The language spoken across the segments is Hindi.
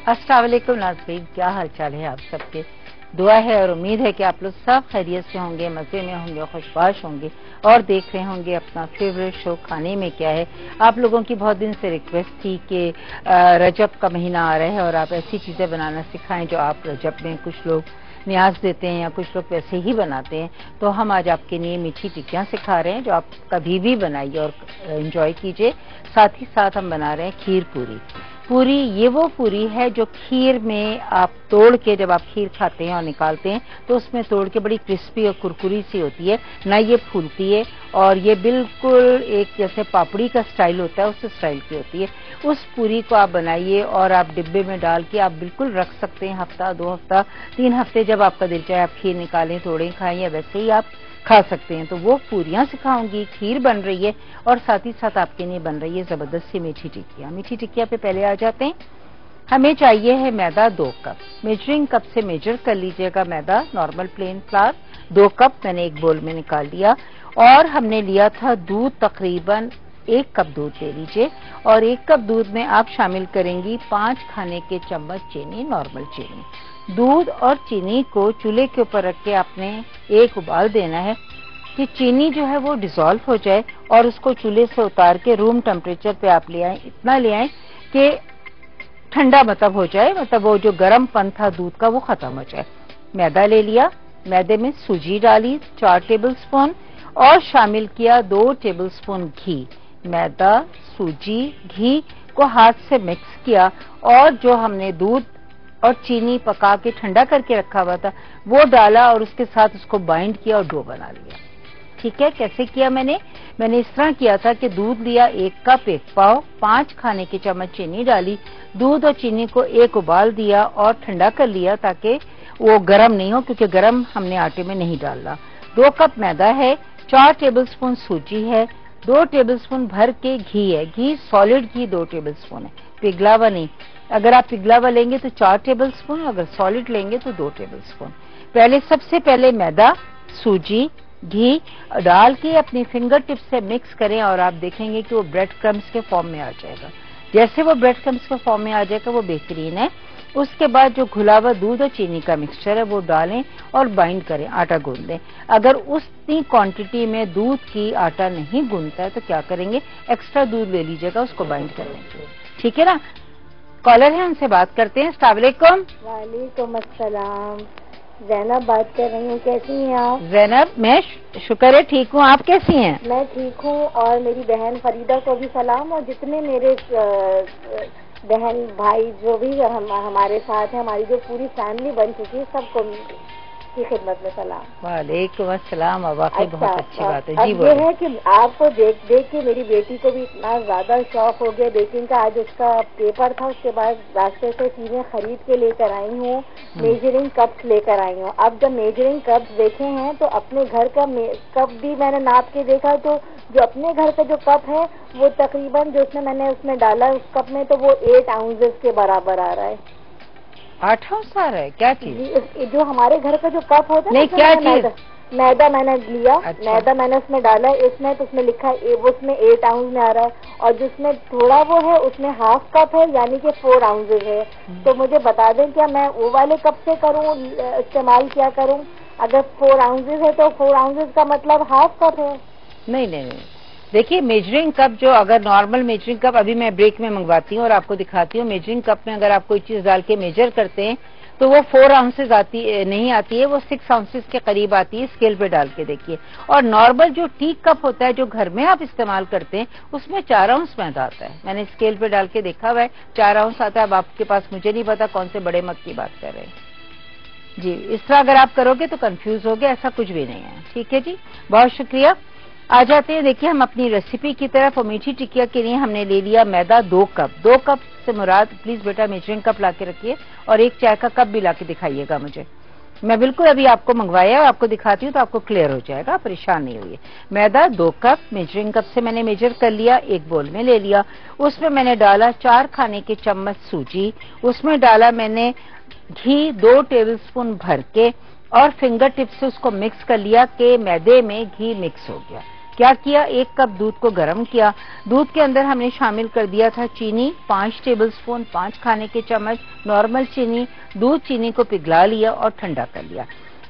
अस्सलाम वालेकुम नाज़रीन, क्या हाल चाल है आप सबके। दुआ है और उम्मीद है कि आप लोग सब खैरियत से होंगे, मजे में होंगे, खुशबाश होंगे और देख रहे होंगे अपना फेवरेट शो खाने में क्या है। आप लोगों की बहुत दिन से रिक्वेस्ट थी कि रजब का महीना आ रहा है और आप ऐसी चीजें बनाना सिखाएं जो आप रजब में कुछ लोग न्याज देते हैं या कुछ लोग वैसे ही बनाते हैं। तो हम आज आपके लिए मीठी टिक्कियां सिखा रहे हैं जो आप कभी भी बनाइए और एंजॉय कीजिए। साथ ही साथ हम बना रहे हैं खीर पूरी। पूरी ये वो पूरी है जो खीर में आप तोड़ के, जब आप खीर खाते हैं और निकालते हैं तो उसमें तोड़ के बड़ी क्रिस्पी और कुरकुरी सी होती है ना, ये फूलती है और ये बिल्कुल एक जैसे पापड़ी का स्टाइल होता है उस स्टाइल की होती है। उस पूरी को आप बनाइए और आप डिब्बे में डाल के आप बिल्कुल रख सकते हैं, हफ्ता 2 हफ्ता 3 हफ्ते, जब आपका दिल चाहे आप खीर निकालें, तोड़ें, खाएं या वैसे ही आप खा सकते हैं। तो वो पूरियां सिखाऊंगी, खीर बन रही है और साथ ही साथ आपके लिए बन रही है जबरदस्त सी मीठी टिक्कियां। मीठी टिक्कियां पे पहले आ जाते हैं। हमें चाहिए है मैदा 2 कप। मेजरिंग कप से मेजर कर लीजिएगा मैदा, नॉर्मल प्लेन फ्लावर 2 कप मैंने एक बोल में निकाल लिया। और हमने लिया था दूध, तकरीबन 1 कप दूध ले लीजिए और 1 कप दूध में आप शामिल करेंगी 5 खाने के चम्मच चीनी, नॉर्मल चीनी। दूध और चीनी को चूल्हे के ऊपर रख के आपने एक उबाल देना है कि चीनी जो है वो डिसॉल्व हो जाए और उसको चूल्हे से उतार के रूम टेम्परेचर पे आप ले आए। इतना ले आए कि ठंडा मतलब हो जाए, मतलब वो जो गर्मपन था दूध का वो खत्म हो जाए। मैदा ले लिया, मैदे में सूजी डाली 4 टेबल स्पून और शामिल किया 2 टेबल स्पून घी। मैदा, सूजी, घी को हाथ से मिक्स किया और जो हमने दूध और चीनी पका के ठंडा करके रखा हुआ था वो डाला और उसके साथ उसको बाइंड किया और डो बना लिया। ठीक है, कैसे किया मैंने इस तरह किया था कि दूध लिया 1 कप 1 पाव, 5 खाने के चम्मच चीनी डाली, दूध और चीनी को एक उबाल दिया और ठंडा कर लिया ताकि वो गर्म नहीं हो, क्योंकि गर्म हमने आटे में नहीं डालना। 2 कप मैदा है, 4 टेबल स्पून सूजी है, 2 टेबल स्पून भर के घी है। घी सॉलिड घी 2 टेबल स्पून है, पिघला हुआ नहीं। अगर आप पिघला हुआ लेंगे तो 4 टेबल स्पून, अगर सॉलिड लेंगे तो 2 टेबल स्पून। सबसे पहले मैदा, सूजी, घी डाल के अपनी फिंगर टिप से मिक्स करें और आप देखेंगे कि वो ब्रेड क्रम्स के फॉर्म में आ जाएगा। जैसे वो ब्रेड क्रम्स के फॉर्म में आ जाएगा वो बेहतरीन है। उसके बाद जो घुला हुआ दूध और चीनी का मिक्सचर है वो डालें और बाइंड करें, आटा गूंद लें। अगर उतनी क्वांटिटी में दूध की आटा नहीं गूंदता है तो क्या करेंगे, एक्स्ट्रा दूध ले लीजिएगा, उसको बाइंड कर लेंगे। ठीक है ना। कॉलर है, उनसे बात करते हैं। अस्सलाम वालेकुम। वालेकुम अस्सलाम। ज़ैनब बात कर रही हूँ, कैसी हैं आप? ज़ैनब, मैं शुक्र है ठीक हूँ, आप कैसी हैं? मैं ठीक हूँ और मेरी बहन फरीदा को भी सलाम और जितने मेरे बहन भाई जो भी हमारे साथ हैं, हमारी जो पूरी फैमिली बन चुकी है, सबको की खिदमत में सलाम। वालेकुम अस्सलाम। वाकई बहुत अच्छी बात है। जी अब ये है कि आपको देख देख के मेरी बेटी को भी इतना ज्यादा शौक हो गया बेकिंग का। आज उसका पेपर था, उसके बाद रास्ते से चीजें खरीद के लेकर आई हूँ, मेजरिंग कप्स लेकर आई हूँ। अब जब मेजरिंग कप्स देखे हैं तो अपने घर का कप भी मैंने नाप के देखा, तो जो अपने घर का जो कप है वो तकरीबन जो मैंने उसमें डाला उस कप में तो वो 8 आउंसेस के बराबर आ रहा है। 8 आउंस आ रहा है? क्या चीज? जो हमारे घर का जो कप होता है नहीं, क्या चीज? मैदा मैंने लिया। अच्छा। मैदा मैंने उसमें डाला, इसमें तो उसमें लिखा है उसमें 8 आउंस में आ रहा है और जिसमें थोड़ा वो है उसमें हाफ कप है, यानी कि 4 आउंसेस है। तो मुझे बता दें क्या मैं वो वाले कप से करूँ इस्तेमाल, क्या करूँ? अगर 4 आउंसेस है तो 4 आउंसेस का मतलब हाफ कप है। नहीं नहीं नहीं, देखिए मेजरिंग कप जो, अगर नॉर्मल मेजरिंग कप अभी मैं ब्रेक में मंगवाती हूँ और आपको दिखाती हूँ, मेजरिंग कप में अगर आप कोई चीज डाल के मेजर करते हैं तो वो 4 आउंसेस नहीं आती है, वो 6 आउंसेस के करीब आती है। स्केल पे डाल के देखिए। और नॉर्मल जो टी कप होता है जो घर में आप इस्तेमाल करते हैं उसमें 4 आउंस मैदा आता है। मैंने स्केल पे डाल के देखा हुआ है, 4 आउंस आता है। अब आपके पास, मुझे नहीं पता कौन से बड़े मग की बात कर रहे हैं जी। इस तरह अगर आप करोगे तो कंफ्यूज हो गया, ऐसा कुछ भी नहीं है। ठीक है जी, बहुत शुक्रिया। आ जाते हैं, देखिए हम अपनी रेसिपी की तरफ। और मीठी टिक्किया के लिए हमने ले लिया मैदा 2 कप। 2 कप से मुराद, प्लीज बेटा मेजरिंग कप ला के रखिए और 1 चाय का कप भी ला के दिखाइएगा मुझे। मैं बिल्कुल अभी आपको मंगवाया और आपको दिखाती हूँ तो आपको क्लियर हो जाएगा, परेशान नहीं हुई। मैदा 2 कप मेजरिंग कप से मैंने मेजर कर लिया, एक बोल में ले लिया। उसमें मैंने डाला 4 खाने के चम्मच सूजी, उसमें डाला मैंने घी 2 टेबल स्पून भर के और फिंगर टिप से उसको मिक्स कर लिया कि मैदे में घी मिक्स हो गया। क्या किया, 1 कप दूध को गर्म किया। दूध के अंदर हमने शामिल कर दिया था चीनी 5 टेबलस्पून, 5 खाने के चम्मच नॉर्मल चीनी। दूध चीनी को पिघला लिया और ठंडा कर लिया।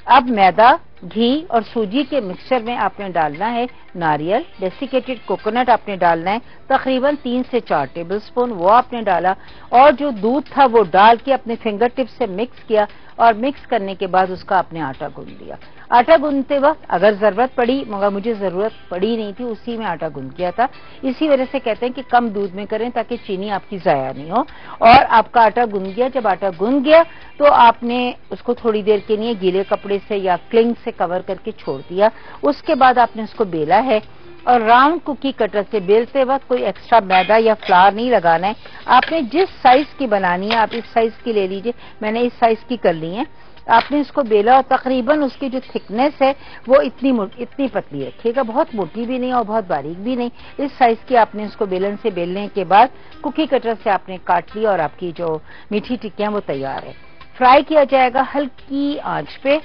अब मैदा, घी और सूजी के मिक्सचर में आपने डालना है नारियल, डेसिकेटेड कोकोनट आपने डालना है तकरीबन 3 से 4 टेबलस्पून, वो आपने डाला। और जो दूध था वो डाल के अपने फिंगर टिप से मिक्स किया और मिक्स करने के बाद उसका आपने आटा गूंद लिया। आटा गूंदते वक्त अगर जरूरत पड़ी, मगर मुझे जरूरत पड़ी नहीं थी, उसी में आटा गूंद किया था। इसी वजह से कहते हैं कि कम दूध में करें ताकि चीनी आपकी जाया नहीं हो। और आपका आटा गूंद गया, जब आटा गूंद गया तो आपने उसको थोड़ी देर के लिए गीले कपड़े से या क्लिंग से कवर करके छोड़ दिया। उसके बाद आपने उसको बेला है और राउंड कुकी कटर से बेलते वक्त कोई एक्स्ट्रा मैदा या फ्लावर नहीं लगाना है। आपने जिस साइज की बनानी है आप इस साइज की ले लीजिए, मैंने इस साइज की कर ली है। आपने इसको बेला और तकरीबन उसकी जो थिकनेस है वो इतनी पतली रखिएगा, बहुत मोटी भी नहीं और बहुत बारीक भी नहीं। इस साइज की आपने इसको बेलन से बेलने के बाद कुकी कटर से आपने काट लिया और आपकी जो मीठी टिक्कियां वो तैयार है। फ्राई किया जाएगा हल्की आंच पे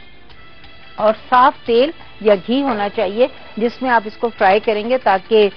और साफ तेल या घी होना चाहिए जिसमें आप इसको फ्राई करेंगे, ताकि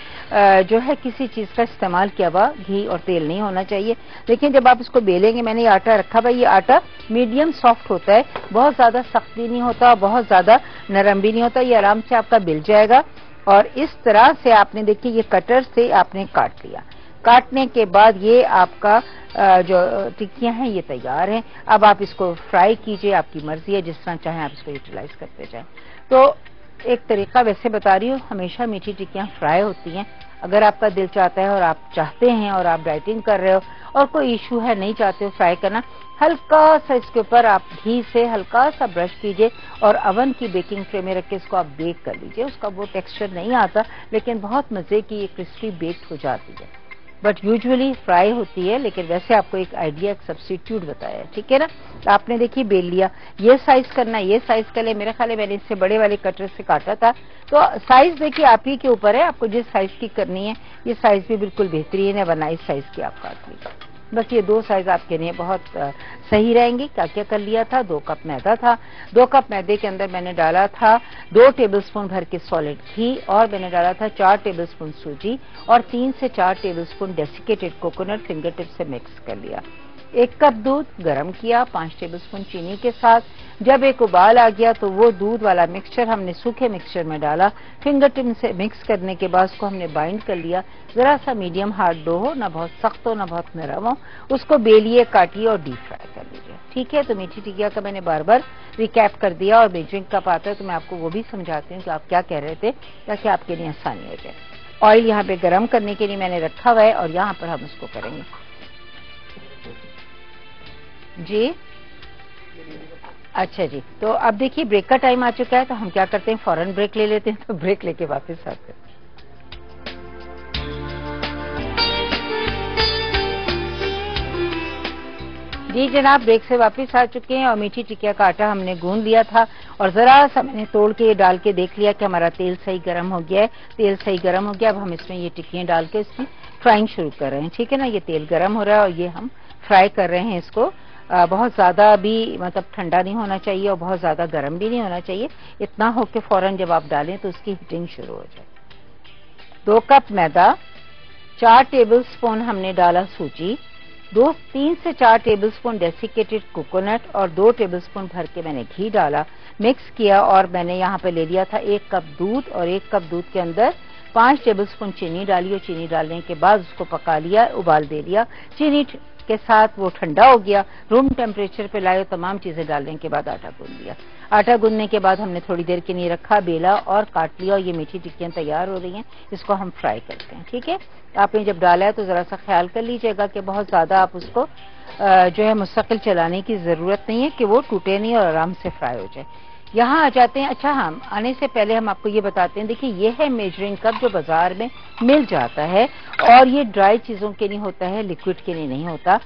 जो है किसी चीज का इस्तेमाल किया हुआ घी और तेल नहीं होना चाहिए। लेकिन जब आप इसको बेलेंगे, मैंने ये आटा रखा भाई, ये आटा मीडियम सॉफ्ट होता है, बहुत ज्यादा सख्त भी नहीं होता, बहुत ज्यादा नरम भी नहीं होता, ये आराम से आपका बेल जाएगा। और इस तरह से आपने देखिए ये कटर से आपने काट लिया। काटने के बाद ये आपका जो टिक्कियां हैं ये तैयार हैं। अब आप इसको फ्राई कीजिए, आपकी मर्जी है, जिस तरह चाहें आप इसको यूटिलाइज करते जाएं। तो एक तरीका वैसे बता रही हूँ, हमेशा मीठी टिक्कियां फ्राई होती हैं। अगर आपका दिल चाहता है और आप चाहते हैं और आप डाइटिंग कर रहे हो और कोई इशू है, नहीं चाहते हो फ्राई करना, हल्का सा इसके ऊपर आप घी से हल्का सा ब्रश कीजिए और अवन की बेकिंग ट्रे में रख के इसको आप बेक कर लीजिए। उसका वो टेक्सचर नहीं आता, लेकिन बहुत मजे की ये क्रिस्पी बेक्ड हो जाती है। बट यूजुअली फ्राई होती है, लेकिन वैसे आपको एक आइडिया, एक सब्स्टिट्यूट बताया है, ठीक है ना। आपने देखिए बेल लिया, ये साइज करना, ये साइज कर ले। मेरे ख्याल है मैंने इससे बड़े वाले कटर से काटा था, तो साइज देखिए आप ही के ऊपर है, आपको जिस साइज की करनी है। ये साइज भी बिल्कुल बेहतरीन है, वरना इस साइज की आप काट लीजिए। बस ये 2 साइज आपके लिए बहुत सही रहेंगे। क्या क्या कर लिया था, 2 कप मैदा था। 2 कप मैदे के अंदर मैंने डाला था 2 टेबलस्पून भर के सॉलिड घी और मैंने डाला था 4 टेबलस्पून सूजी और 3 से 4 tablespoon desiccated coconut finger tip से मिक्स कर लिया। 1 कप दूध गर्म किया 5 टेबलस्पून चीनी के साथ। जब एक उबाल आ गया तो वो दूध वाला मिक्सचर हमने सूखे मिक्सचर में डाला। फिंगर टिप से मिक्स करने के बाद उसको हमने बाइंड कर लिया। जरा सा मीडियम हार्ड डो हो, ना बहुत सख्त हो ना बहुत नरम हो। उसको बेलिए, काटिए और डीप फ्राई कर लीजिए, ठीक है। तो मीठी टिक्किया का मैंने बार बार रिकैप कर दिया और मेजरिंग कप आता है तो मैं आपको वो भी समझाती हूँ कि आप क्या कह रहे थे, ताकि आपके लिए आसानी हो जाए। ऑयल यहाँ पे गर्म करने के लिए मैंने रखा हुआ है और यहाँ पर हम इसको करेंगे जी। अच्छा जी, तो अब देखिए ब्रेक का टाइम आ चुका है, तो हम क्या करते हैं, फौरन ब्रेक ले लेते हैं। तो ब्रेक लेके वापस आते हैं। जी जनाब, ब्रेक से वापस आ चुके हैं और मीठी टिक्किया का आटा हमने गूंद लिया था और जरा सा मैंने तोड़ के डाल के देख लिया कि हमारा तेल सही गर्म हो गया है। तेल सही गर्म हो गया, अब हम इसमें ये टिक्कियां डाल के इसकी फ्राइंग शुरू कर रहे हैं, ठीक है ना। ये तेल गर्म हो रहा है और ये हम फ्राई कर रहे हैं इसको। बहुत ज्यादा भी मतलब ठंडा नहीं होना चाहिए और बहुत ज्यादा गर्म भी नहीं होना चाहिए। इतना हो कि फौरन जब आप डालें तो उसकी हीटिंग शुरू हो जाए। 2 कप मैदा, 4 टेबलस्पून हमने डाला सूजी, 3 से 4 टेबलस्पून डेसिकेटेड कोकोनट और 2 टेबलस्पून भर के मैंने घी डाला, मिक्स किया। और मैंने यहाँ पे ले लिया था 1 कप दूध और 1 कप दूध के अंदर 5 टेबलस्पून चीनी डाली और चीनी डालने के बाद उसको पका लिया, उबाल दे दिया। चीनी के साथ वो ठंडा हो गया, रूम टेम्परेचर पे लाए, तमाम चीजें डालने के बाद आटा गूंद लिया। आटा गूंदने के बाद हमने थोड़ी देर के लिए रखा, बेला और काट लिया और ये मीठी टिक्कियां तैयार हो रही हैं। इसको हम फ्राई करते हैं, ठीक है। आपने जब डाला है तो जरा सा ख्याल कर लीजिएगा कि बहुत ज्यादा आप उसको जो है मुस्तकिल चलाने की जरूरत नहीं है कि वो टूटे नहीं और आराम से फ्राई हो जाए। यहाँ आ जाते हैं। अच्छा, हम आने से पहले हम आपको ये बताते हैं, देखिए ये है मेजरिंग कप जो बाजार में मिल जाता है और ये ड्राई चीजों के लिए होता है, लिक्विड के लिए नहीं होता।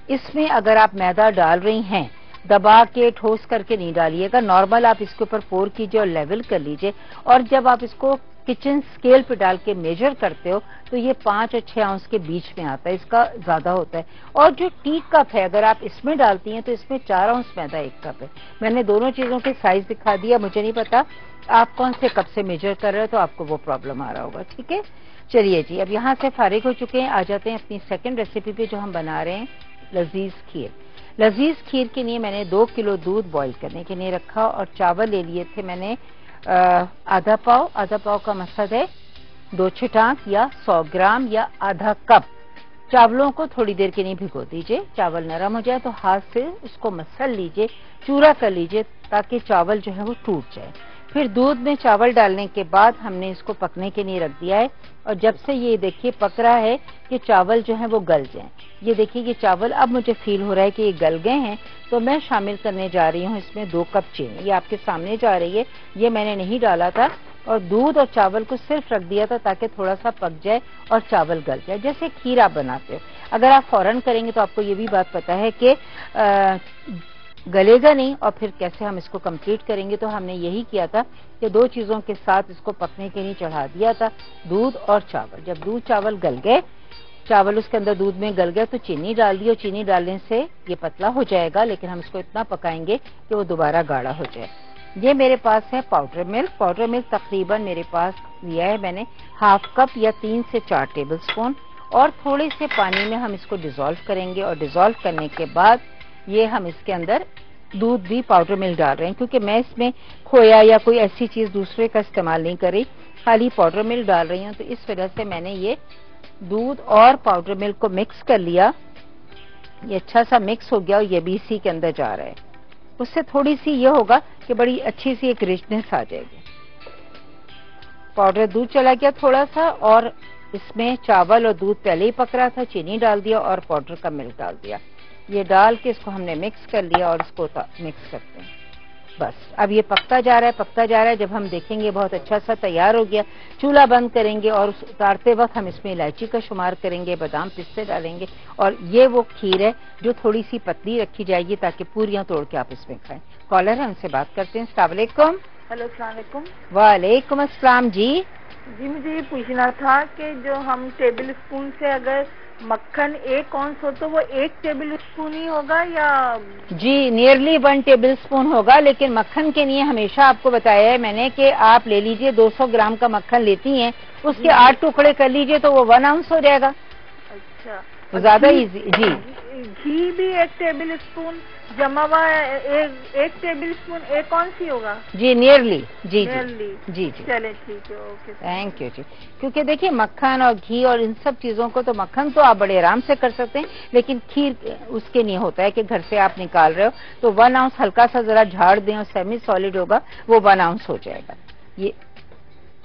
इसमें अगर आप मैदा डाल रही हैं, दबा के ठोस करके नहीं डालिएगा, नॉर्मल आप इसके ऊपर पोर कीजिए और लेवल कर लीजिए। और जब आप इसको किचन स्केल पे डाल के मेजर करते हो तो ये 5 और 6 आउंस के बीच में आता है, इसका ज्यादा होता है। और जो टी कप है अगर आप इसमें डालती हैं तो इसमें 4 आउंस मैदा 1 कप है। मैंने दोनों चीजों के साइज दिखा दिया। मुझे नहीं पता आप कौन से कप से मेजर कर रहे हो तो आपको वो प्रॉब्लम आ रहा होगा। ठीक है, चलिए जी, अब यहाँ से फारिग हो चुके हैं, आ जाते हैं अपनी सेकेंड रेसिपी पे जो हम बना रहे हैं लजीज खीर। लजीज खीर के लिए मैंने 2 किलो दूध बॉईल करने के लिए रखा और चावल ले लिए थे मैंने आधा पाव का मकसद है 2 छिटाक या 100 ग्राम या आधा कप। चावलों को थोड़ी देर के लिए भिगो दीजिए, चावल नरम हो जाए तो हाथ से उसको मसल लीजिए, चूरा कर लीजिए ताकि चावल जो है वो टूट जाए। फिर दूध में चावल डालने के बाद हमने इसको पकने के लिए रख दिया है और जब से ये देखिए पक रहा है कि चावल जो है वो गल जाए, ये देखिए कि चावल अब मुझे फील हो रहा है कि ये गल गए हैं, तो मैं शामिल करने जा रही हूँ इसमें 2 कप चीनी। ये आपके सामने जा रही है, ये मैंने नहीं डाला था और दूध और चावल को सिर्फ रख दिया था ताकि थोड़ा सा पक जाए और चावल गल जाए, जैसे खीर आप बनाते हो। अगर आप फौरन करेंगे तो आपको ये भी बात पता है कि गलेगा नहीं और फिर कैसे हम इसको कंप्लीट करेंगे। तो हमने यही किया था कि 2 चीजों के साथ इसको पकने के लिए चढ़ा दिया था, दूध और चावल। जब दूध चावल गल गए, चावल उसके अंदर दूध में गल गया तो चीनी डाल दी और चीनी डालने से ये पतला हो जाएगा, लेकिन हम इसको इतना पकाएंगे कि वो दोबारा गाढ़ा हो जाए। ये मेरे पास है पाउडर मिल्क। पाउडर मिल्क तकरीबन मेरे पास लिया है मैंने ½ कप या 3 से 4 टेबल स्पून और थोड़े से पानी में हम इसको डिसॉल्व करेंगे और डिसॉल्व करने के बाद ये हम इसके अंदर दूध भी पाउडर मिल्क डाल रहे हैं, क्योंकि मैं इसमें खोया या कोई ऐसी चीज दूसरे का इस्तेमाल नहीं कर रही, खाली पाउडर मिल्क डाल रही हूँ। तो इस वजह से मैंने ये दूध और पाउडर मिल्क को मिक्स कर लिया, ये अच्छा सा मिक्स हो गया और ये भी इसी के अंदर जा रहा है। उससे थोड़ी सी ये होगा कि बड़ी अच्छी सी एक रिचनेस आ जाएगी। पाउडर दूध चला गया थोड़ा सा और इसमें चावल और दूध पहले ही पक रहा था, चीनी डाल दिया और पाउडर का मिल्क डाल दिया। ये डाल के इसको हमने मिक्स कर लिया और इसको मिक्स करते हैं। बस अब ये पकता जा रहा है। जब हम देखेंगे बहुत अच्छा सा तैयार हो गया, चूल्हा बंद करेंगे और उतारते वक्त हम इसमें इलायची का शुमार करेंगे, बादाम पिस्ते डालेंगे और ये वो खीर है जो थोड़ी सी पतली रखी जाएगी ताकि पूरियां तोड़ के आप इसमें खाएं। कॉलर है, उनसे बात करते हैं। अस्सलाम वालेकुम। हेलो, अस्सलाम वालेकुम। वालेकुम अस्सलाम जी। जी, मुझे ये पूछना था कि जो हम टेबल स्पून से अगर मक्खन 1 औंस हो तो वो 1 टेबल स्पून ही होगा या? जी, नियरली 1 टेबल स्पून होगा, लेकिन मक्खन के लिए हमेशा आपको बताया है मैंने कि आप ले लीजिए 200 ग्राम का मक्खन लेती हैं, उसके 8 टुकड़े कर लीजिए तो वो 1 आउंस हो जाएगा। अच्छा, तो ज्यादा इजी। जी, घी भी 1 टेबल स्पून जमा हुआ 1 टेबल स्पून 1 औंस ही होगा? जी, नियरली। जी नियरली। जी जी, चले ठीक है, ओके, थैंक यू जी। क्योंकि देखिए मक्खन और घी और इन सब चीजों को तो मक्खन तो आप बड़े आराम से कर सकते हैं, लेकिन खीर उसके नहीं होता है कि घर से आप निकाल रहे हो तो 1 आउंस हल्का सा जरा झाड़ दें और सेमी सॉलिड होगा वो 1 आउंस हो जाएगा। ये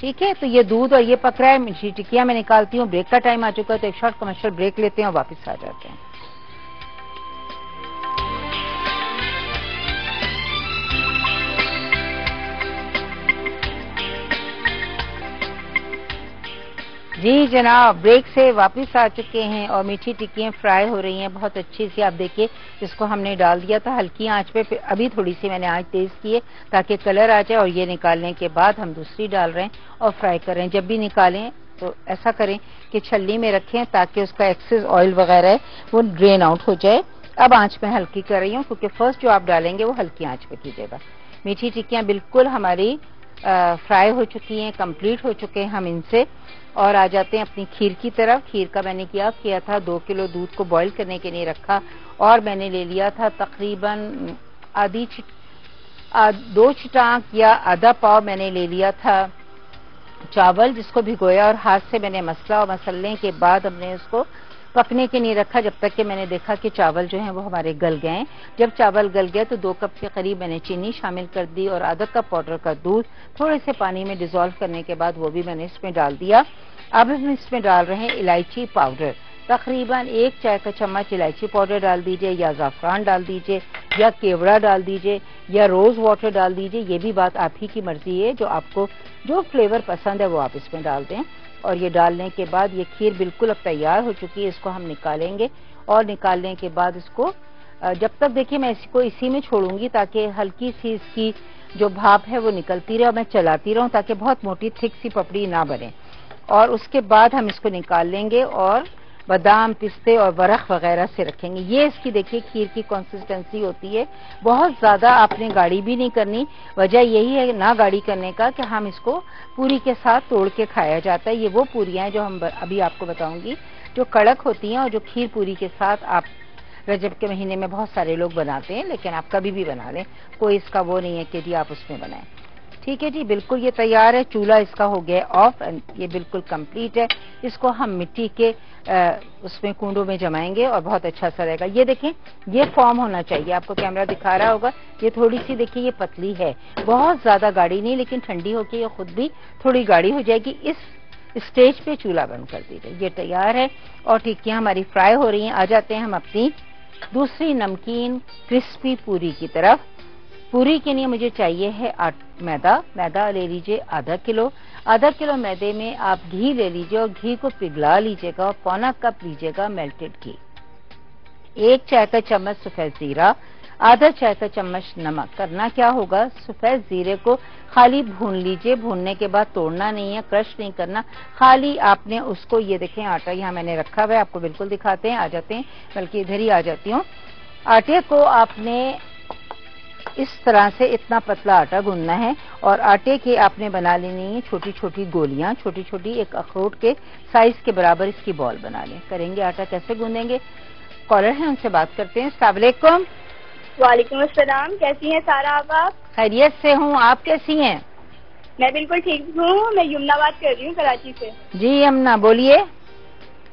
ठीक है। तो ये दूध और ये पक रहा है, मिठी टिक्कियां मैं निकालती हूँ। ब्रेक का टाइम आ चुका है तो एक शॉर्ट कमर्शियल ब्रेक लेते हैं और वापस आ जाते हैं। जी जनाब, ब्रेक से वापस आ चुके हैं और मीठी टिक्कियां फ्राई हो रही हैं बहुत अच्छी सी। आप देखिए इसको हमने डाल दिया था हल्की आंच पे, फिर अभी थोड़ी सी मैंने आंच तेज की है ताकि कलर आ जाए और ये निकालने के बाद हम दूसरी डाल रहे हैं और फ्राई कर रहे हैं। जब भी निकालें तो ऐसा करें कि छलनी में रखें ताकि उसका एक्सेस ऑयल वगैरह है वो ड्रेन आउट हो जाए। अब आंच में हल्की कर रही हूँ क्योंकि फर्स्ट जो आप डालेंगे वो हल्की आंच पे कीजिएगा। मीठी टिक्कियां बिल्कुल हमारी फ्राई हो चुकी हैं, कंप्लीट हो चुके हैं हम इनसे। और आ जाते हैं अपनी खीर की तरफ। खीर का मैंने क्या किया था, 2 किलो दूध को बॉईल करने के लिए रखा और मैंने ले लिया था तकरीबन 2 छिटाक या आधा पाव मैंने ले लिया था चावल, जिसको भिगोया और हाथ से मैंने मसला और मसलने के बाद हमने उसको पकने के लिए रखा जब तक कि मैंने देखा कि चावल जो हैं वो हमारे गल गए। जब चावल गल गए तो 2 कप के करीब मैंने चीनी शामिल कर दी और आधा कप पाउडर का दूध थोड़े से पानी में डिसॉल्व करने के बाद वो भी मैंने इसमें डाल दिया। अब हम इसमें डाल रहे हैं इलायची पाउडर, तकरीबन 1 चाय का चम्मच इलायची पाउडर डाल दीजिए या ज़ाफ़रान डाल दीजिए या केवड़ा डाल दीजिए या रोज वाटर डाल दीजिए। ये भी बात आप ही की मर्जी है, जो आपको जो फ्लेवर पसंद है वो आप इसमें डाल दें। और ये डालने के बाद ये खीर बिल्कुल अब तैयार हो चुकी है, इसको हम निकालेंगे और निकालने के बाद इसको जब तक देखिए मैं इसको इसी में छोड़ूंगी ताकि हल्की सी इसकी जो भाप है वो निकलती रहे और मैं चलाती रहूं ताकि बहुत मोटी थिक सी पपड़ी ना बने। और उसके बाद हम इसको निकाल लेंगे और बादाम, पिस्ते और बरख वगैरह से रखेंगे। ये इसकी देखिए खीर की कंसिस्टेंसी होती है। बहुत ज्यादा आपने गाढ़ी भी नहीं करनी। वजह यही है ना गाढ़ी करने का कि हम इसको पूरी के साथ तोड़ के खाया जाता है। ये वो पूरियां हैं जो हम अभी आपको बताऊंगी जो कड़क होती हैं और जो खीर पूरी के साथ आप रजब के महीने में बहुत सारे लोग बनाते हैं, लेकिन आप कभी भी बना लें, कोई इसका वो नहीं है कि जी आप उसमें बनाएं। ठीक है जी, बिल्कुल ये तैयार है। चूल्हा इसका हो गया ऑफ एंड ये बिल्कुल कंप्लीट है। इसको हम मिट्टी के उसमें कुंडों में जमाएंगे और बहुत अच्छा सा रहेगा। ये देखें, ये फॉर्म होना चाहिए, आपको कैमरा दिखा रहा होगा। ये थोड़ी सी देखिए ये पतली है, बहुत ज्यादा गाढ़ी नहीं, लेकिन ठंडी होकर ये खुद भी थोड़ी गाढ़ी हो जाएगी। इस स्टेज पे चूल्हा बंद कर दीजिए। ये तैयार है और टिक्कियां हमारी फ्राई हो रही हैं। आ जाते हैं हम अपनी दूसरी नमकीन क्रिस्पी पूरी की तरफ। पूरी के लिए मुझे चाहिए है मैदा ले लीजिए आधा किलो। आधा किलो मैदे में आप घी ले लीजिए और घी को पिघला लीजिएगा और पौना कप लीजिएगा मेल्टेड घी। 1 चाय का चम्मच सफेद जीरा, आधा चाय का चम्मच नमक। करना क्या होगा, सफेद जीरे को खाली भून लीजिए। भूनने के बाद तोड़ना नहीं है, क्रश नहीं करना, खाली आपने उसको, ये देखें आटा यहाँ मैंने रखा हुआ है, आपको बिल्कुल दिखाते हैं। आ जाते हैं, बल्कि इधर ही आ जाती हूँ। आटे को आपने इस तरह से इतना पतला आटा गूंदना है और आटे के आपने बना लेनी है छोटी छोटी गोलियां, छोटी छोटी एक अखरोट के साइज के बराबर इसकी बॉल बना लें। करेंगे आटा कैसे गूंदेंगे। कॉलर है, उनसे बात करते हैं। अस्सलाम वालेकुम। वालेकुम अस्सलाम, कैसी हैं सारा आप? खैरियत से हूँ, आप कैसी हैं? मैं बिल्कुल ठीक हूँ। मैं यमुना बात कर रही हूँ कराची से। जी यमुना बोलिए।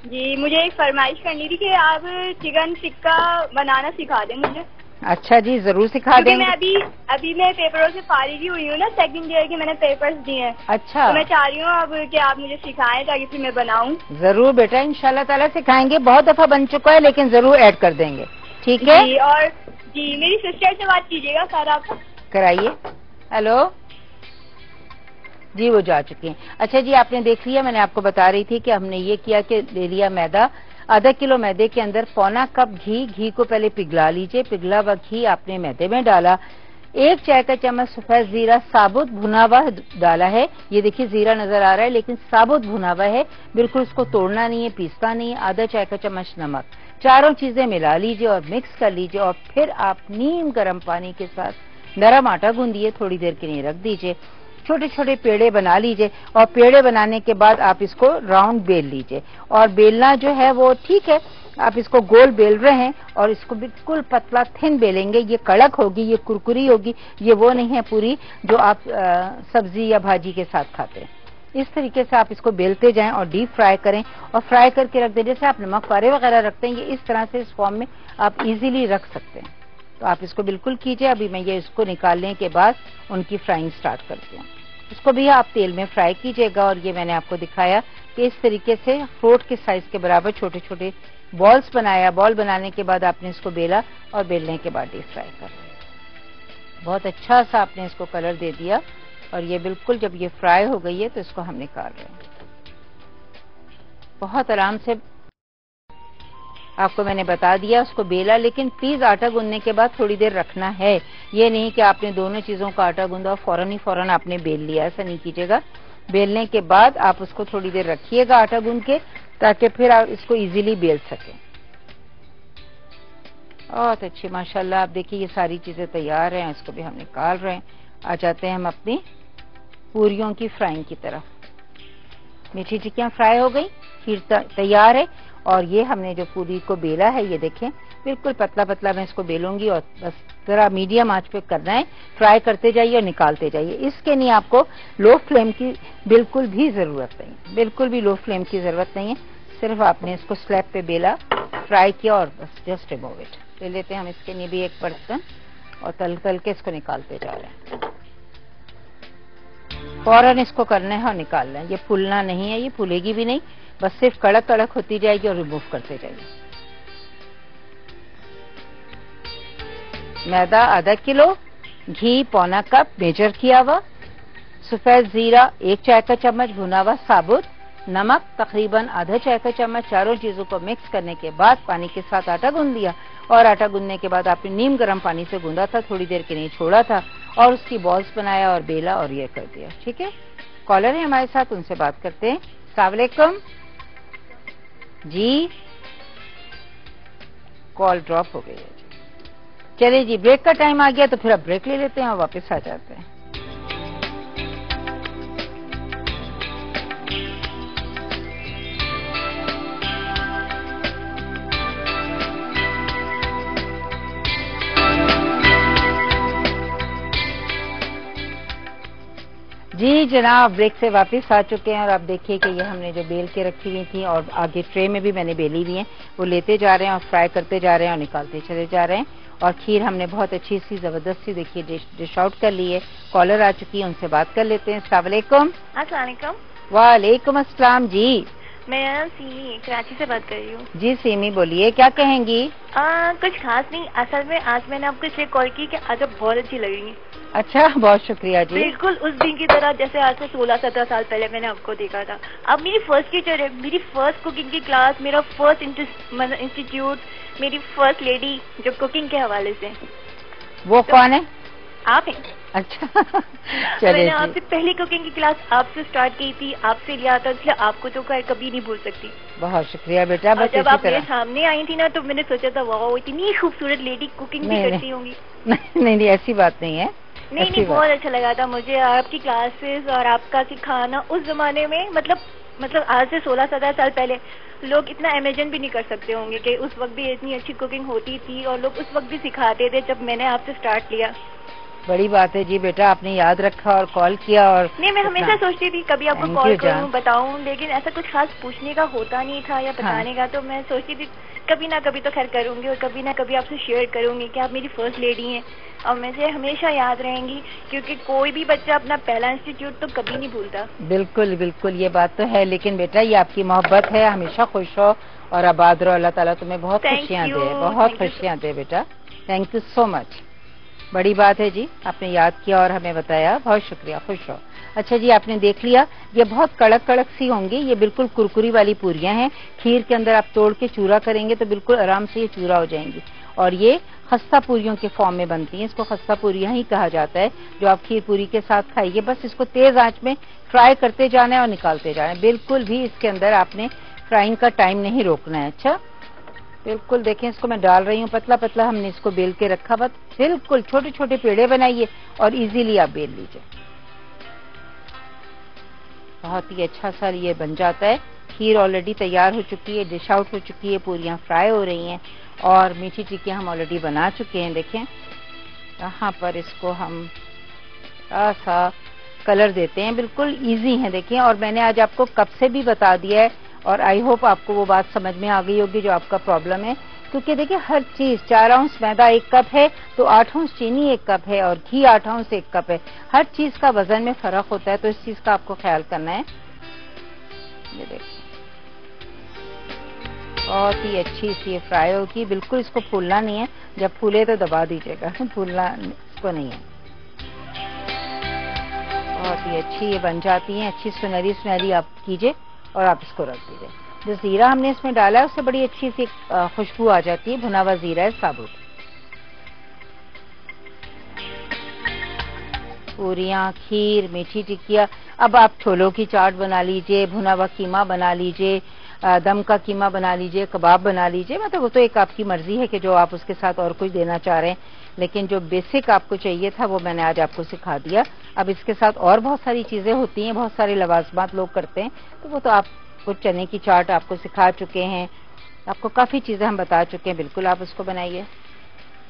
जी, मुझे एक फरमाइश करनी थी कि आप चिकन टिक्का बनाना सिखा दें मुझे। अच्छा जी, जरूर सिखा देंगे। मैं अभी मैं पेपरों से फारिग ही हुई हूँ ना, सेकंड ईयर के मैंने पेपर्स दिए हैं। अच्छा, तो मैं चाह रही हूँ अब कि आप मुझे सिखाएं ताकि फिर मैं बनाऊं। जरूर बेटा, इंशाल्लाह ताला सिखाएंगे। बहुत दफा बन चुका है लेकिन जरूर ऐड कर देंगे। ठीक है जी। और जी, मेरी सिस्टर से बात कीजिएगा सारा आप कराइए। हेलो जी, वो जा चुकी हैं। अच्छा जी, आपने देख लिया, मैंने आपको बता रही थी कि हमने ये किया कि ले लिया मैदा। आधा किलो मैदे के अंदर पौना कप घी को पहले पिघला लीजिए। पिघला हुआ घी आपने मैदे में डाला। 1 चाय का चम्मच सफेद जीरा साबुत भुना हुआ डाला है। ये देखिए जीरा नजर आ रहा है लेकिन साबुत भुना हुआ है, बिल्कुल उसको तोड़ना नहीं है, पीसना नहीं है। आधा चाय का चम्मच नमक। चारों चीजें मिला लीजिए और मिक्स कर लीजिए और फिर आप नीम गर्म पानी के साथ नरम आटा गूंदिए, थोड़ी देर के लिए रख दीजिए। छोटे छोटे पेड़े बना लीजिए और पेड़े बनाने के बाद आप इसको राउंड बेल लीजिए। और बेलना जो है वो ठीक है, आप इसको गोल बेल रहे हैं और इसको बिल्कुल पतला थिन बेलेंगे। ये कड़क होगी, ये कुरकुरी होगी, ये वो नहीं है पूरी जो आप सब्जी या भाजी के साथ खाते हैं। इस तरीके से आप इसको बेलते जाएं और डीप फ्राई करें और फ्राई करके रख दें। जैसे आप नमक पारे वगैरह रखते हैं, ये इस तरह से इस फॉर्म में आप इजीली रख सकते हैं। तो आप इसको बिल्कुल कीजिए। अभी मैं ये इसको निकालने के बाद उनकी फ्राइंग स्टार्ट करती हूँ। इसको भी आप तेल में फ्राई कीजिएगा और ये मैंने आपको दिखाया कि इस तरीके से अखरोट के साइज के बराबर छोटे छोटे बॉल्स बनाया। बॉल बनाने के बाद आपने इसको बेला और बेलने के बाद डीप फ्राई कर लिया। बहुत अच्छा सा आपने इसको कलर दे दिया और ये बिल्कुल जब ये फ्राई हो गई है तो इसको हम निकाल रहे हैं। बहुत आराम से आपको मैंने बता दिया, उसको बेला, लेकिन प्लीज आटा गूंदने के बाद थोड़ी देर रखना है। ये नहीं कि आपने दोनों चीजों का आटा गूंदा और फौरन ही फौरन आपने बेल लिया, ऐसा नहीं कीजिएगा। बेलने के बाद आप उसको थोड़ी देर रखिएगा आटा गूंद के, ताकि फिर आप इसको इजीली बेल सकें। बहुत अच्छी माशाल्लाह, आप देखिए ये सारी चीजें तैयार हैं, इसको भी हम निकाल रहे हैं। आ जाते हैं हम अपनी पूरियों की फ्राइंग की तरफ। मीठी टिक्कियां फ्राई हो गई, खीर तैयार है और ये हमने जो पूरी को बेला है, ये देखें बिल्कुल पतला पतला मैं इसको बेलूंगी और बस जरा मीडियम आंच पे करना है। फ्राई करते जाइए और निकालते जाइए। इसके लिए आपको लो फ्लेम की बिल्कुल भी जरूरत नहीं, बिल्कुल भी लो फ्लेम की जरूरत नहीं है। सिर्फ आपने इसको स्लैब पे बेला, फ्राई किया और बस जस्ट रिमूव इट। ले लेते हैं हम इसके लिए भी एक बर्तन और तल के इसको निकालते जा रहे हैं। फौरन इसको करना है और निकालना है। ये फूलना नहीं है, ये फूलेगी भी नहीं, बस सिर्फ कड़क कड़क होती जाएगी और रिमूव करते जाइए। मैदा आधा किलो, घी पौना कप मेजर किया हुआ, सफेद जीरा 1 चाय का चम्मच भुना हुआ साबुत, नमक तकरीबन आधा चाय का चम्मच। चारों चीजों को मिक्स करने के बाद पानी के साथ आटा गूंद लिया और आटा गूंदने के बाद आपने नीम गर्म पानी से गूंदा था, थोड़ी देर के लिए छोड़ा था और उसकी बॉल्स बनाया और बेला और ये कर दिया। ठीक है, कॉलर है हमारे साथ, उनसे बात करते हैं। अस्सलाम वालेकुम जी, कॉल ड्रॉप हो गई है। चलिए जी, ब्रेक का टाइम आ गया तो फिर अब ब्रेक ले लेते हैं और वापस आ जाते हैं। जी जनाब, ब्रेक से वापस आ चुके हैं और आप देखिए कि ये हमने जो बेल के रखी हुई थी और आगे ट्रे में भी मैंने बेली हुई है, वो लेते जा रहे हैं और फ्राई करते जा रहे हैं और निकालते चले जा रहे हैं। और खीर हमने बहुत अच्छी सी जबरदस्त सी देखिए डिश आउट कर ली है। कॉलर आ चुकी है, उनसे बात कर लेते हैं। अस्सलाम वालेकुम। अस्सलाम वालेकुम। वालेकुम अस्सलाम जी। मैं सीमी कराची से बात कर रही हूँ। जी सीमी, बोलिए क्या कहेंगी? कुछ खास नहीं, असल में आज मैंने आपको इसलिए कॉल की कि आज आप बहुत अच्छी लग रही हैं। अच्छा, बहुत शुक्रिया जी। बिल्कुल उस दिन की तरह जैसे आज से 16-17 साल पहले मैंने आपको देखा था। अब मेरी फर्स्ट टीचर है, मेरी फर्स्ट कुकिंग की क्लास, मेरा फर्स्ट इंस्टीट्यूट, मेरी फर्स्ट लेडी जो कुकिंग के हवाले से। वो कौन है? आप हैं। अच्छा मैंने आपसे पहली कुकिंग की क्लास आपसे स्टार्ट की थी, आपसे लिया था, इसलिए आपको तो कभी नहीं भूल सकती। बहुत शुक्रिया बेटा। बस जब आप मेरे सामने आई थी ना तो मैंने सोचा था वाह इतनी खूबसूरत लेडी कुकिंग भी करती होंगी। नहीं, ऐसी बात नहीं है। नहीं, बहुत अच्छा लगा था मुझे आपकी क्लासेस और आपका सिखाना। उस जमाने में मतलब आज से 16-17 साल पहले लोग इतना इमेजिन भी नहीं कर सकते होंगे कि उस वक्त भी इतनी अच्छी कुकिंग होती थी और लोग उस वक्त भी सिखाते थे जब मैंने आपसे स्टार्ट लिया। बड़ी बात है जी बेटा, आपने याद रखा और कॉल किया। और नहीं, मैं हमेशा सोचती थी कभी आपको कॉल करूं, बताऊं, लेकिन ऐसा कुछ खास पूछने का होता नहीं था या बताने का। तो मैं सोचती थी कभी ना कभी तो खैर करूंगी और कभी ना कभी आपसे शेयर करूंगी कि आप मेरी फर्स्ट लेडी हैं और मुझे हमेशा याद रहेंगी, क्योंकि कोई भी बच्चा अपना पहला इंस्टीट्यूट तो कभी नहीं भूलता। बिल्कुल बिल्कुल, ये बात तो है। लेकिन बेटा ये आपकी मोहब्बत है, हमेशा खुश हो और आबाद रहो। अल्लाह ताला तुम्हें बहुत खुशियाँ दे, बहुत खुशियाँ दे बेटा। Thank you so much. बड़ी बात है जी, आपने याद किया और हमें बताया, बहुत शुक्रिया, खुश रहो। अच्छा जी, आपने देख लिया, ये बहुत कड़क कड़क सी होंगी, ये बिल्कुल कुरकुरी वाली पूरियां हैं। खीर के अंदर आप तोड़ के चूरा करेंगे तो बिल्कुल आराम से ये चूरा हो जाएंगी और ये खस्ता पूरियों के फॉर्म में बनती हैं। इसको खस्ता पूरियां ही कहा जाता है, जो आप खीर पूरी के साथ खाइए। बस इसको तेज आंच में फ्राई करते जाना है और निकालते जाना है। बिल्कुल भी इसके अंदर आपने फ्राइंग का टाइम नहीं रोकना है। अच्छा, बिल्कुल देखें, इसको मैं डाल रही हूँ पतला पतला, हमने इसको बेल के रखा। बस बिल्कुल छोटे छोटे पेड़े बनाइए और इजीली आप बेल लीजिए। बहुत ही अच्छा सा ये बन जाता है। खीर ऑलरेडी तैयार हो चुकी है, डिश आउट हो चुकी है, पूरियां फ्राई हो रही हैं और मीठी टिक्कियां हम ऑलरेडी बना चुके हैं। देखें यहाँ पर इसको हम सा कलर देते हैं, बिल्कुल इजी है। देखें, और मैंने आज आपको कप से भी बता दिया है और आई होप आपको वो बात समझ में आ गई होगी जो आपका प्रॉब्लम है। क्योंकि देखिए हर चीज 4 आउंस मैदा 1 कप है तो 8 आउंस चीनी 1 कप है और घी 8 आउंस 1 कप है। हर चीज का वजन में फर्क होता है, तो इस चीज का आपको ख्याल करना है। ये देखिए बहुत ही अच्छी सी फ्राई होगी। बिल्कुल इसको फूलना नहीं है, जब फूले तो दबा दीजिएगा, फूलना इसको नहीं है। बहुत ही अच्छी ये बन जाती है, अच्छी सुनहरी सुनहरी आप कीजिए और आप इसको रख दीजिए। जो जीरा हमने इसमें डाला है उससे बड़ी अच्छी सी खुशबू आ जाती है। भुना हुआ जीरा है साबुत। पूरियां, खीर, मीठी टिक्कियां। अब आप छोलों की चाट बना लीजिए, भुना हुआ कीमा बना लीजिए, दम का कीमा बना लीजिए, कबाब बना लीजिए। मतलब वो तो एक आपकी मर्जी है कि जो आप उसके साथ और कुछ देना चाह रहे हैं, लेकिन जो बेसिक आपको चाहिए था वो मैंने आज आपको सिखा दिया। अब इसके साथ और बहुत सारी चीजें होती हैं, बहुत सारे लवाजमात लोग करते हैं, तो वो तो आप कुछ चने की चाट आपको सिखा चुके हैं, आपको काफी चीजें हम बता चुके हैं। बिल्कुल आप उसको बनाइए।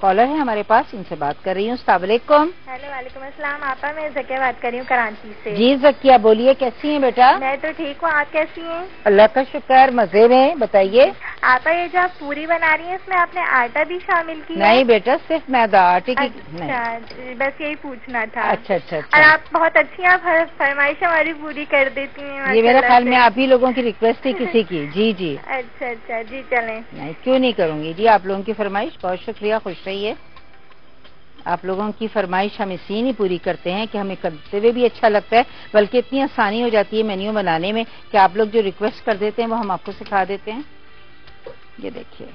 कॉलर है हमारे पास, उनसे बात कर रही हूँ। अस्सलाम वालेकुम। हेलो, वालेकुम अस्सलाम। आपा, मैं ज़किया बात कर रही हूँ कराची से। जी ज़किया, बोलिए कैसी हैं बेटा? मैं तो ठीक हूँ, आप कैसी हैं? अल्लाह का शुक्र, मजे में। बताइए आपा, ये जो आप पूरी बना रही हैं इसमें आपने आटा भी शामिल किया? नहीं बेटा, सिर्फ मैदा, आटे की नहीं। अच्छा, बस यही पूछना था। अच्छा अच्छा और अच्छा। आप बहुत अच्छी, आप हर फरमाइश हमारी पूरी कर देती हैं। ये मेरे ख्याल में आप ही लोगों की रिक्वेस्ट थी किसी की। जी जी। अच्छा अच्छा, जी चलें। नहीं, क्यों नहीं करूंगी जी, आप लोगों की फरमाइश। बहुत शुक्रिया, खुश रहिए। आप लोगों की फरमाइश हम इसी नहीं पूरी करते हैं कि हमें करते हुए भी अच्छा लगता है, बल्कि इतनी आसानी हो जाती है मेन्यू बनाने में कि आप लोग जो रिक्वेस्ट कर देते हैं वो हम आपको सिखा देते हैं। ये देखिए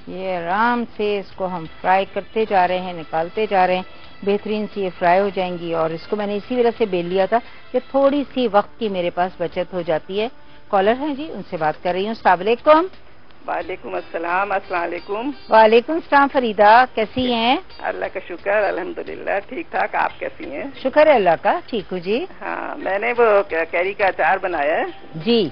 ये आराम से इसको हम फ्राई करते जा रहे हैं, निकालते जा रहे हैं। बेहतरीन सी ये फ्राई हो जाएंगी। और इसको मैंने इसी वजह से बेल लिया था कि थोड़ी सी वक्त की मेरे पास बचत हो जाती है। कॉलर हैं जी, उनसे बात कर रही हूँ। अस्सलाम वालेकुम। वालेकुम अस्सलाम। अस्सलाम वालेकुम। वालेकुम सलाम। फरीदा, कैसी हैं? अल्लाह का शुक्र, अल्हम्दुलिल्लाह ठीक ठाक। आप कैसी हैं? शुक्र है अल्लाह का, ठीक हूँ जी। हाँ, मैंने वो कैरी का अचार बनाया है जी।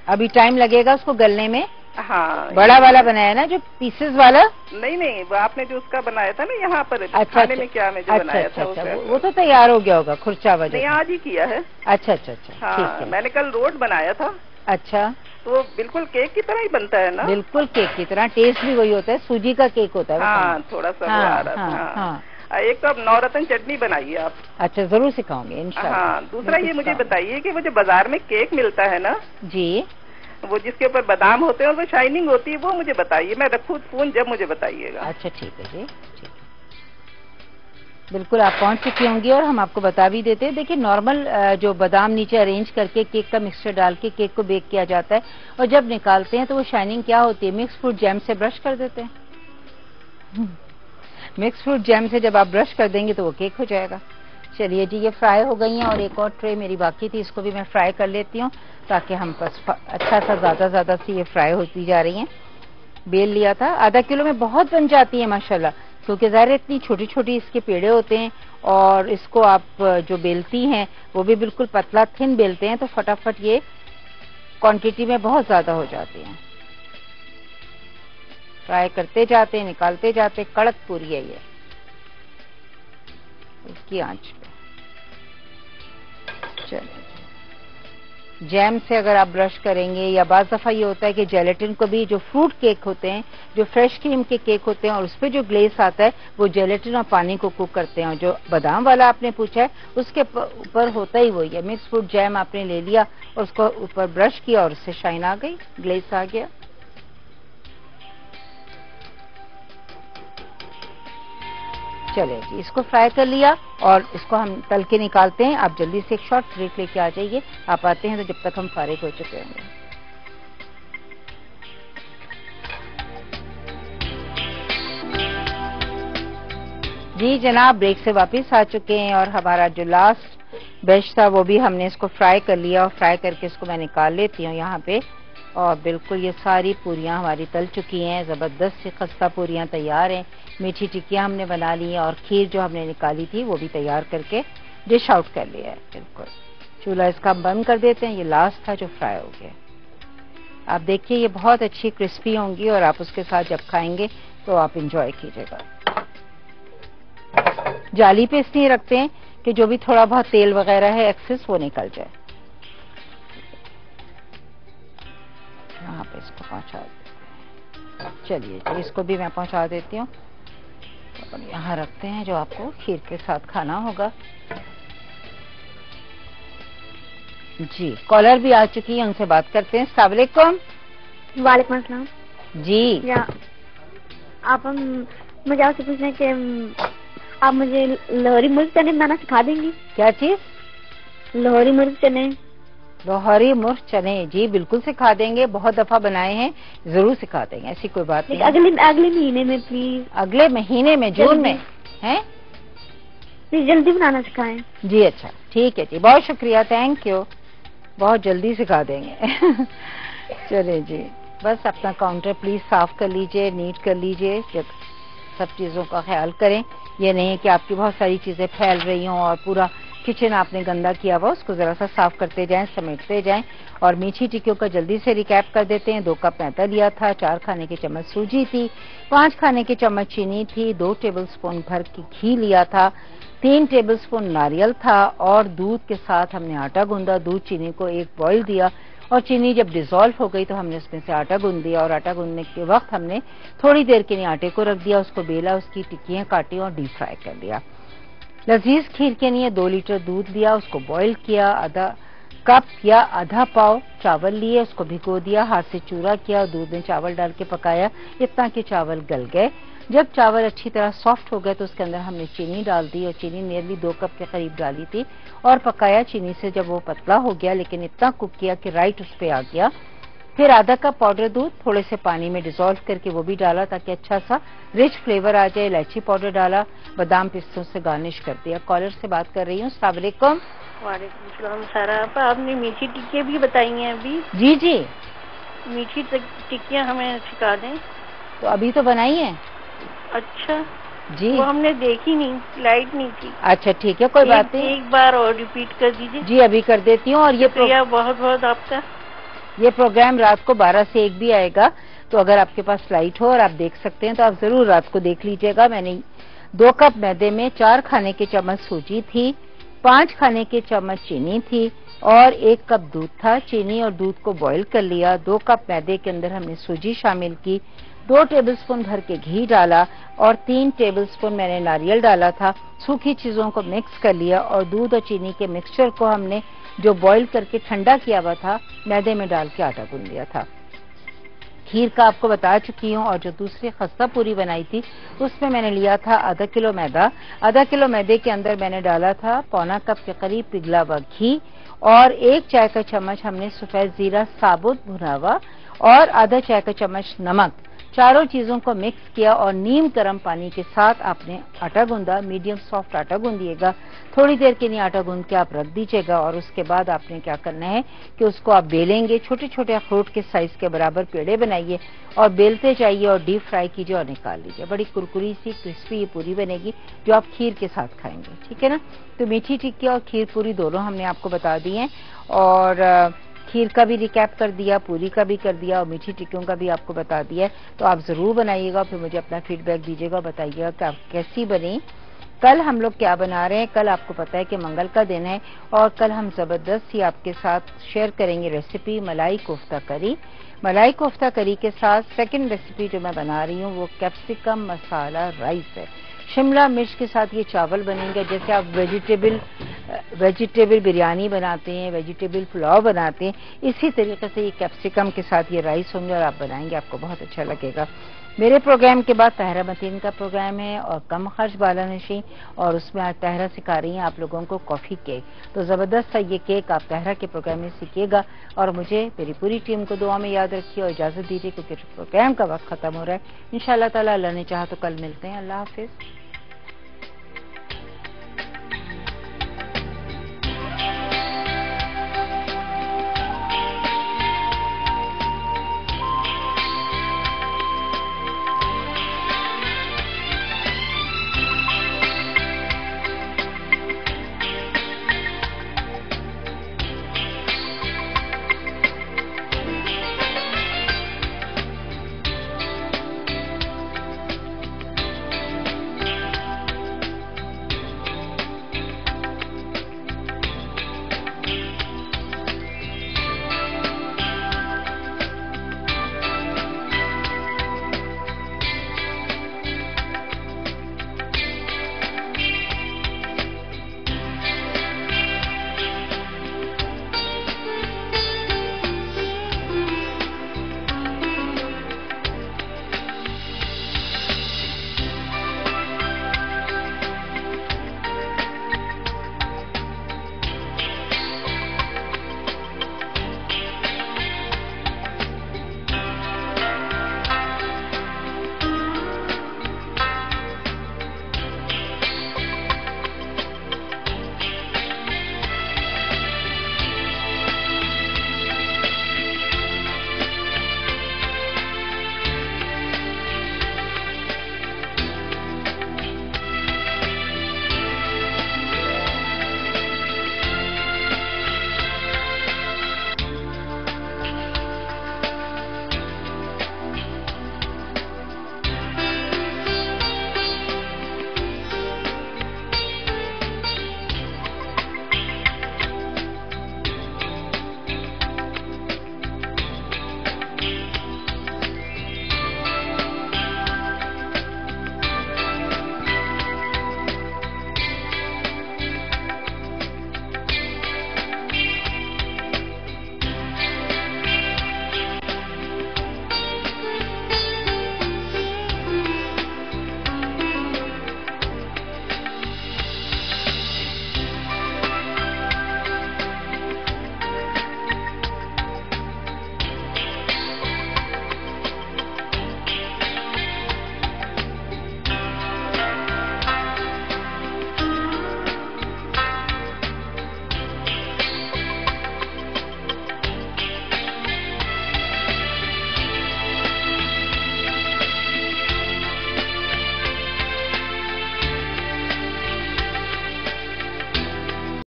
अभी टाइम लगेगा उसको गलने में? हाँ। बड़ा वाला बनाया ना, जो पीसेस वाला? नहीं, वो आपने जो उसका बनाया था ना यहाँ पर अच्छा, खाने में क्या में जो बनाया था वो तो तैयार हो गया होगा, खुर्चा वजह। नहीं, आज ही किया है। अच्छा, हाँ, मैंने कल रोट बनाया था। अच्छा, तो वो बिल्कुल केक की तरह ही बनता है ना? बिल्कुल केक की तरह, टेस्ट भी वही होता है, सूजी का केक होता है। हाँ, थोड़ा सा वो आ रहा था। एक तो अब नवरत्न चटनी बनाइए आप। अच्छा, जरूर सिखाऊंगे इंशाल्लाह। हाँ, दूसरा ये मुझे बताइए कि वो जो बाजार में केक मिलता है ना जी, वो जिसके ऊपर बादाम होते हैं और वो शाइनिंग होती है, वो मुझे बताइए। मैं रखूँ फोन जब मुझे बताइएगा। अच्छा, ठीक है जी, ठीक। बिल्कुल, आप पहुंच चुकी होंगी और हम आपको बता भी देते हैं। देखिए, नॉर्मल जो बादाम नीचे अरेंज करके केक का मिक्सचर डाल के केक को बेक किया जाता है और जब निकालते हैं तो वो शाइनिंग क्या होती है, मिक्स फ्रूट जैम से ब्रश कर देते हैं। मिक्स फ्रूट जैम से जब आप ब्रश कर देंगे तो वो केक हो जाएगा। चलिए जी, ये फ्राई हो गई हैं और एक और ट्रे मेरी बाकी थी, इसको भी मैं फ्राई कर लेती हूँ ताकि हम बस अच्छा सा ज्यादा सी ये फ्राई होती जा रही हैं। बेल लिया था, आधा किलो में बहुत बन जाती है माशाल्लाह, क्योंकि ज़ाहिर इतनी छोटी छोटी इसके पेड़े होते हैं और इसको आप जो बेलती हैं वो भी बिल्कुल पतला थिन बेलते हैं तो फटाफट ये क्वांटिटी में बहुत ज्यादा हो जाती हैं। फ्राई करते जाते, निकालते जाते, कड़क पूरी है ये इसकी आंच पे। चलिए, जैम से अगर आप ब्रश करेंगे, या बाज़ दफा ये होता है कि जेलेटिन को भी, जो फ्रूट केक होते हैं, जो फ्रेश क्रीम के केक होते हैं और उस पर जो ग्लेस आता है वो जेलेटिन और पानी को कुक करते हैं। और जो बादाम वाला आपने पूछा है उसके ऊपर होता ही वही है, मिक्स फ्रूट जैम आपने ले लिया और उसको ऊपर ब्रश किया और उससे शाइन आ गई, ग्लेस आ गया। चले जी, इसको फ्राई कर लिया और इसको हम तल के निकालते हैं। आप जल्दी से एक शॉर्ट ब्रेक लेके आ जाइए, आप आते हैं तो जब तक हम फारिग हो चुके होंगे। जी जनाब, ब्रेक से वापस आ चुके हैं और हमारा जो लास्ट बैच था वो भी हमने इसको फ्राई कर लिया और फ्राई करके इसको मैं निकाल लेती हूँ यहाँ पे। और बिल्कुल ये सारी पूरियां हमारी तल चुकी हैं, जबरदस्त सी खस्ता पूरियां तैयार हैं। मीठी टिक्कियां हमने बना ली हैं और खीर जो हमने निकाली थी वो भी तैयार करके डिश आउट कर लिया है। बिल्कुल, चूल्हा इसका बंद कर देते हैं। ये लास्ट था जो फ्राई हो गया। आप देखिए, ये बहुत अच्छी क्रिस्पी होंगी और आप उसके साथ जब खाएंगे तो आप इंजॉय कीजिएगा। जाली पे इसलिए रखते हैं कि जो भी थोड़ा बहुत तेल वगैरह है एक्सेस वो निकल जाए। यहाँ पे इसको पहुंचा देते हैं। चलिए जी, इसको भी मैं पहुंचा देती हूँ और यहाँ रखते हैं जो आपको खीर के साथ खाना होगा। जी, कॉलर भी आ चुकी है, उनसे बात करते हैं। अस्सलाम वालेकुम। वालेकुम अस्सलाम जी। आप मुझे आपसे पूछना है कि आप मुझे लाहौरी मुर्ग चने बनाना सिखा देंगी? क्या चीज? लाहौरी मुर्ग चने। लाहौरी मुर्ग चने, जी बिल्कुल सिखा देंगे, बहुत दफा बनाए हैं, जरूर सिखा देंगे, ऐसी कोई बात नहीं। अगले महीने में प्लीज। अगले महीने में, जून में हैं? प्लीज जल्दी बनाना सिखाएं। जी अच्छा, ठीक है जी, बहुत शुक्रिया, थैंक यू, बहुत जल्दी सिखा देंगे। चलिए जी, बस अपना काउंटर प्लीज साफ कर लीजिए, नीट कर लीजिए, जब सब चीजों का ख्याल करें। ये नहीं है कि आपकी बहुत सारी चीजें फैल रही हों और पूरा किचन आपने गंदा किया हुआ, उसको जरा सा साफ करते जाएं, समेटते जाएं। और मीठी टिक्कियों का जल्दी से रिकैप कर देते हैं। 2 कप मैदा लिया था, 4 खाने के चम्मच सूजी थी, 5 खाने के चम्मच चीनी थी, 2 टेबलस्पून भर की घी लिया था, 3 टेबलस्पून नारियल था और दूध के साथ हमने आटा गूंदा। दूध चीनी को एक बॉईल दिया और चीनी जब डिसॉल्व हो गई तो हमने उसमें से आटा गूंद दिया और आटा गूंदने के वक्त हमने थोड़ी देर के लिए आटे को रख दिया, उसको बेला, उसकी टिक्कियां काटी और डीप फ्राई कर लिया। लजीज खीर के लिए 2 लीटर दूध लिया, उसको बॉईल किया, आधा कप या आधा पाव चावल लिए, उसको भिगो दिया, हाथ से चूरा किया और दूध में चावल डाल के पकाया इतना कि चावल गल गए। जब चावल अच्छी तरह सॉफ्ट हो गए तो उसके अंदर हमने चीनी डाल दी और चीनी नियरली 2 कप के करीब डाली थी और पकाया चीनी से। जब वो पतला हो गया लेकिन इतना कुक किया कि राइट उस पे आ गया, फिर आधा कप पाउडर दूध थोड़े से पानी में डिसॉल्व करके वो भी डाला ताकि अच्छा सा रिच फ्लेवर आ जाए। इलायची पाउडर डाला, बादाम पिस्तों से गार्निश कर दिया। कॉलर से बात कर रही हूँ। अस्सलाम वालेकुम। वालेकुम सलाम। सारा आपने मीठी टिक्कियाँ भी बताई हैं अभी? जी जी, मीठी टिक्कियाँ हमें सिखा दें। तो अभी तो बनाई है। अच्छा जी, वो हमने देखी नहीं, लाइट नहीं थी। अच्छा ठीक है, कोई बात नहीं। एक बार और रिपीट कर दीजिए। जी अभी कर देती हूँ। और ये बहुत बहुत आपका। ये प्रोग्राम रात को 12 से 1 भी आएगा, तो अगर आपके पास लाइट हो और आप देख सकते हैं तो आप जरूर रात को देख लीजिएगा। मैंने 2 कप मैदे में 4 खाने के चम्मच सूजी थी, 5 खाने के चम्मच चीनी थी और 1 कप दूध था। चीनी और दूध को बॉईल कर लिया। 2 कप मैदे के अंदर हमने सूजी शामिल की, 2 टेबलस्पून भर के घी डाला और 3 टेबलस्पून मैंने नारियल डाला था। सूखी चीजों को मिक्स कर लिया और दूध और चीनी के मिक्सचर को हमने जो बॉईल करके ठंडा किया हुआ था मैदे में डाल के आटा गूंद लिया था। खीर का आपको बता चुकी हूँ। और जो दूसरी खस्ता पूरी बनाई थी उसमें मैंने लिया था आधा किलो मैदा। आधा किलो मैदे के अंदर मैंने डाला था पौना कप के करीब पिघला हुआ घी और 1 चाय का चम्मच हमने सफेद जीरा साबुत भुना हुआ और आधा चाय का चम्मच नमक। चारों चीजों को मिक्स किया और नीम गर्म पानी के साथ आपने आटा गूंदा। मीडियम सॉफ्ट आटा गूंदिएगा। थोड़ी देर के लिए आटा गूंद के आप रख दीजिएगा और उसके बाद आपने क्या करना है कि उसको आप बेलेंगे। छोटे छोटे अखरोट के साइज के बराबर पेड़े बनाइए और बेलते जाइए और डीप फ्राई कीजिए और निकाल लीजिए। बड़ी कुरकुरी सी क्रिस्पी ये पूरी बनेगी जो आप खीर के साथ खाएंगे। ठीक है ना। तो मीठी टिक्की और खीर पूरी दोनों हमने आपको बता दी है और खीर का भी रिकैप कर दिया, पूरी का भी कर दिया और मीठी टिक्कियों का भी आपको बता दिया है। तो आप जरूर बनाइएगा, फिर मुझे अपना फीडबैक दीजिएगा, बताइएगा कि आप कैसी बनी। कल हम लोग क्या बना रहे हैं, कल आपको पता है कि मंगल का दिन है और कल हम जबरदस्त ही आपके साथ शेयर करेंगे रेसिपी मलाई कोफ्ता करी। मलाई कोफ्ता करी के साथ सेकंड रेसिपी जो मैं बना रही हूँ वो कैप्सिकम मसाला राइस है। शिमला मिर्च के साथ ये चावल बनेंगे। जैसे आप वेजिटेबल बिरयानी बनाते हैं, वेजिटेबल पुलाव बनाते हैं, इसी तरीके से ये कैप्सिकम के साथ ये राइस होंगे और आप बनाएंगे, आपको बहुत अच्छा लगेगा। मेरे प्रोग्राम के बाद तहरा मतीन का प्रोग्राम है और कम खर्च बालानशी, और उसमें आज तहरा सिखा रही हैं आप लोगों को कॉफी केक। तो जबरदस्त सा ये केक आप तहरा के प्रोग्राम में सीखिएगा और मुझे मेरी पूरी टीम को दुआ में याद रखिए और इजाजत दीजिए क्योंकि प्रोग्राम का वक्त खत्म हो रहा है। इंशाअल्लाह ताला अल्लाह ने चाहा तो कल मिलते हैं। अल्लाह हाफिज।